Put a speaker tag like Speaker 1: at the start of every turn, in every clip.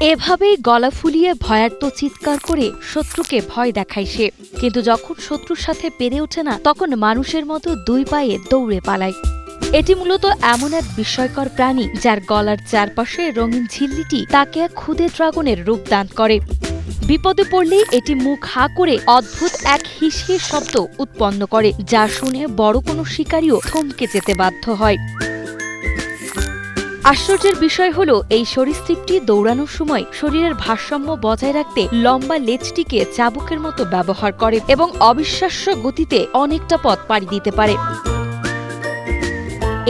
Speaker 1: এভাবেই গলা ফুলিয়ে ভয়ার্ত চিৎকার করে শত্রুকে ভয় দেখায় সে। কিন্তু যখন শত্রুর সাথে পেরে ওঠে না, তখন মানুষের মতো দুই পায়ে দৌড়ে পালায়। এটি মূলত এমন এক বিস্ময়কর প্রাণী যার গলার চারপাশে রঙিন ঝিল্লিটি তাকে এক ক্ষুদে ড্রাগনের রূপ দান করে। বিপদে পড়লেই এটি মুখ হা করে অদ্ভুত এক হিসহিস শব্দ উৎপন্ন করে, যা শুনে বড় কোনো শিকারীও থমকে যেতে বাধ্য হয়। আশ্চর্যের বিষয় হল, এই সরীসৃপটি দৌড়ানোর সময় শরীরের ভারসাম্য বজায় রাখতে লম্বা লেজটিকে চাবুকের মতো ব্যবহার করে এবং অবিশ্বাস্য গতিতে অনেকটা পথ পাড়ি দিতে পারে।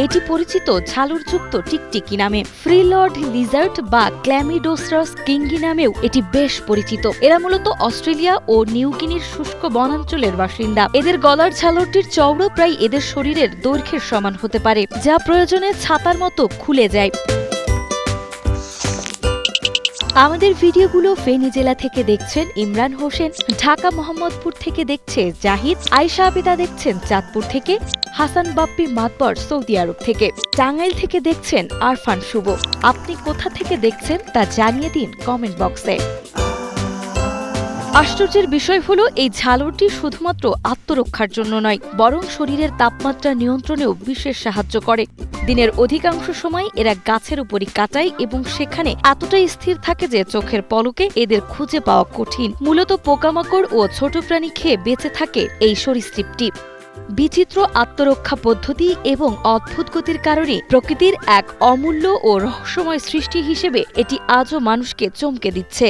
Speaker 1: এটি পরিচিত ঝালরযুক্ত টিকটিকি নামে। ফ্রিলর্ড লিজার্ড বা ক্ল্যামিডোসারাস কিঙ্গি নামেও এটি বেশ পরিচিত। এরা মূলত অস্ট্রেলিয়া ও নিউগিনির শুষ্ক বনাঞ্চলের বাসিন্দা। এদের গলার ঝালরটির চওড়া প্রায় এদের শরীরের দৈর্ঘ্যের সমান হতে পারে, যা প্রয়োজনে ছাতার মতো খুলে যায়। আমাদের ভিডিওগুলো ফেনী জেলা থেকে দেখছেন ইমরান হোসেন, ঢাকা মোহাম্মদপুর থেকে দেখছে জাহিদ, আয়েশা আবিদা দেখছেন চাঁদপুর থেকে, হাসান বাপ্পি মাতবর সৌদি আরব থেকে, টাঙ্গাইল থেকে দেখছেন আরফান শুভ। আপনি কোথা থেকে দেখছেন তা জানিয়ে দিন কমেন্ট বক্সে। আশ্চর্যের বিষয় হলো, এই ঝালরটি শুধুমাত্র আত্মরক্ষার জন্য নয়, বরং শরীরের তাপমাত্রা নিয়ন্ত্রণেও বিশেষ সাহায্য করে। দিনের অধিকাংশ সময় এরা গাছের উপরই কাটায় এবং সেখানে এতটাই স্থির থাকে যে চোখের পলকে এদের খুঁজে পাওয়া কঠিন। মূলত পোকামাকড় ও ছোট প্রাণী খেয়ে বেঁচে থাকে এই সরীসৃপটি। বিচিত্র আত্মরক্ষা পদ্ধতি এবং অদ্ভুত গতির কারণে প্রকৃতির এক অমূল্য ও রহস্যময় সৃষ্টি হিসেবে এটি আজও মানুষকে চমকে দিচ্ছে।